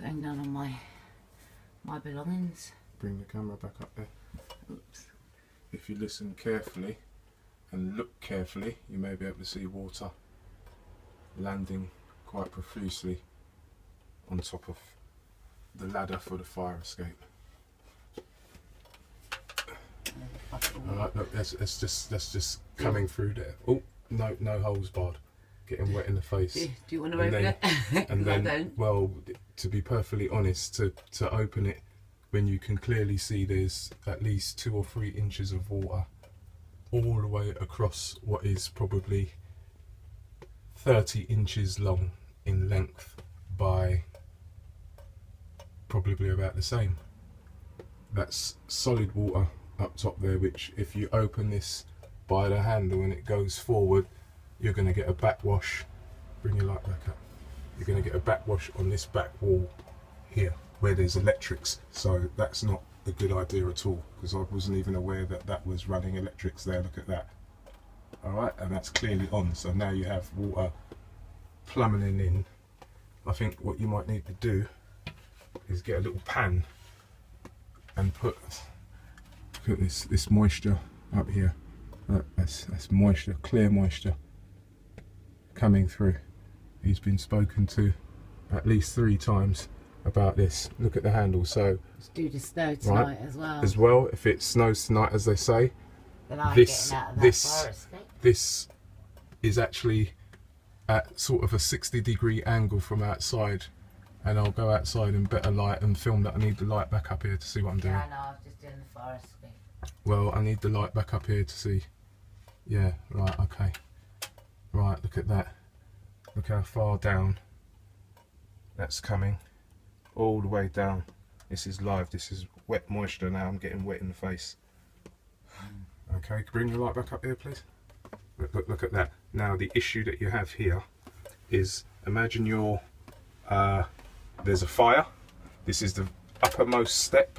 Going down on my belongings. Bring the camera back up there. Oops. If you listen carefully and look carefully, you may be able to see water landing quite profusely on top of the ladder for the fire escape. Alright, look, that's just coming through there. Oh, no holes barred. Getting wet in the face. Do you want to open it? And then, I don't. well, to be perfectly honest, to open it when you can clearly see there's at least 2 or 3 inches of water all the way across what is probably 30 inches long in length by probably about the same. That's solid water up top there, which if you open this by the handle and it goes forward, you're going to get a backwash. Bring your light back up. You're going to get a backwash on this back wall here where there's electrics, so that's not a good idea at all, because I wasn't even aware that that was running electrics there. Look at that. Alright, and that's clearly on, so now you have water plummeting in. I think what you might need to do is get a little pan and put this moisture up here. That's moisture, clear moisture coming through. He's been spoken to at least 3 times about this. Look at the handle. So it's due to snow tonight right, as well. If it snows tonight, as they say, this is actually at sort of a 60-degree angle from outside, and I'll go outside in better light and film that. I need the light back up here to see what I'm doing. Yeah, no, I was just doing the fire escape. Well, I need the light back up here to see. Yeah, right, okay. Right, look at that. Look how far down that's coming. All the way down. This is live. This is wet moisture now. I'm getting wet in the face. Okay, bring your light back up here, please. Look at that. Now, the issue that you have here is, imagine there's a fire. This is the uppermost step.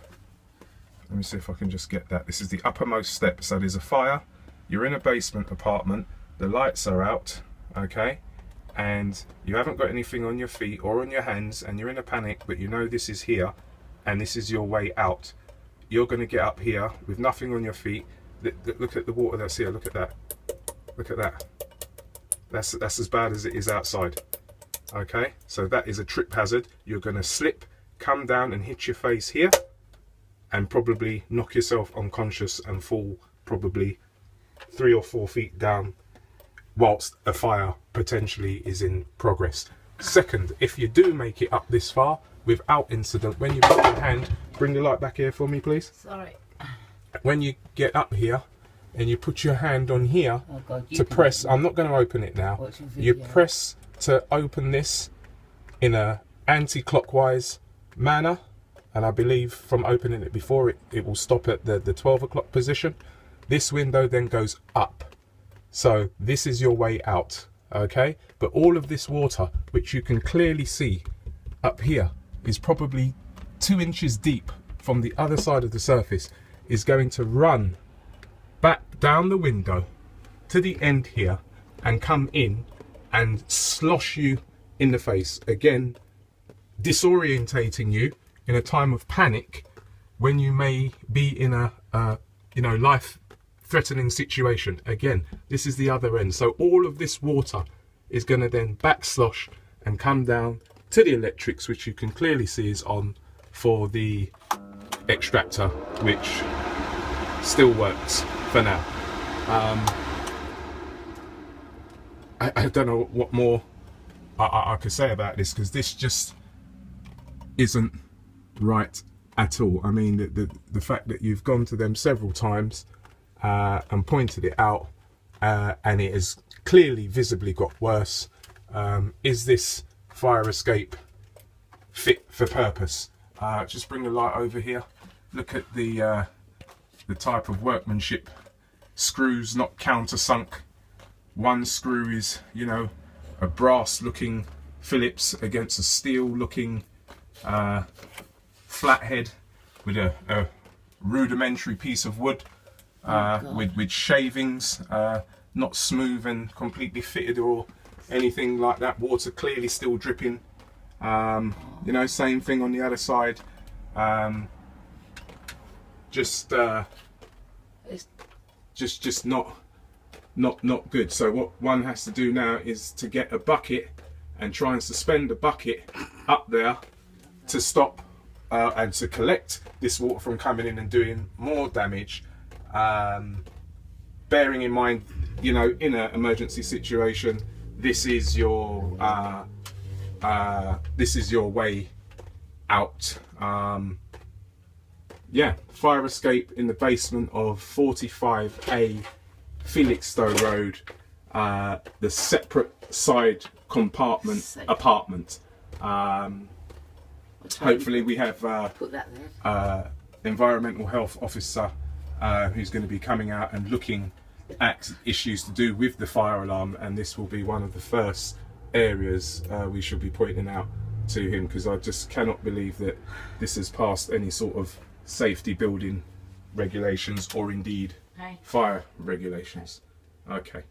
Let me see if I can just get that. This is the uppermost step. So there's a fire. You're in a basement apartment. The lights are out, okay? And you haven't got anything on your feet or on your hands, and you're in a panic, but you know this is here and this is your way out. You're going to get up here with nothing on your feet. Look at the water that's here. Look at that. Look at that. That's as bad as it is outside. Okay, so that is a trip hazard. You're going to slip, come down and hit your face here, and probably knock yourself unconscious and fall probably 3 or 4 feet down whilst a fire potentially is in progress. Second, if you do make it up this far without incident, when you put your hand, bring the light back here for me, please. Sorry. When you get up here and you put your hand on here to press, I'm not going to open it now. You press to open this in a anti-clockwise manner, and I believe from opening it before, it will stop at the 12 o'clock position. This window then goes up. So this is your way out, okay? But all of this water, which you can clearly see up here, is probably 2 inches deep from the other side of the surface, is going to run back down the window to the end here and come in and slosh you in the face. Again, disorientating you in a time of panic when you may be in a life-threatening situation. Again, this is the other end. So all of this water is going to then back slosh and come down to the electrics, which you can clearly see is on for the extractor, which still works for now. I don't know what more I could say about this, because this just isn't right at all. I mean, the fact that you've gone to them several times and pointed it out, and it has clearly visibly got worse. Is this fire escape fit for purpose? Just bring the light over here. Look at the type of workmanship. Screws not countersunk. One screw is, you know, a brass looking Phillips against a steel looking flathead with a rudimentary piece of wood with shavings, not smooth and completely fitted or anything like that. Water clearly still dripping You know, same thing on the other side. Just not good. So what one has to do now is to get a bucket and try and suspend the bucket up there to stop and to collect this water from coming in and doing more damage. Bearing in mind, you know, in an emergency situation, this is your way out. Yeah, fire escape in the basement of 45A Felixstowe Road, the separate side compartment apartment. Hopefully we have Put that there. environmental health officer who's going to be coming out and looking at issues to do with the fire alarm, and this will be one of the first areas we should be pointing out to him, because I just cannot believe that this has passed any sort of safety building regulations or indeed fire regulations. Okay.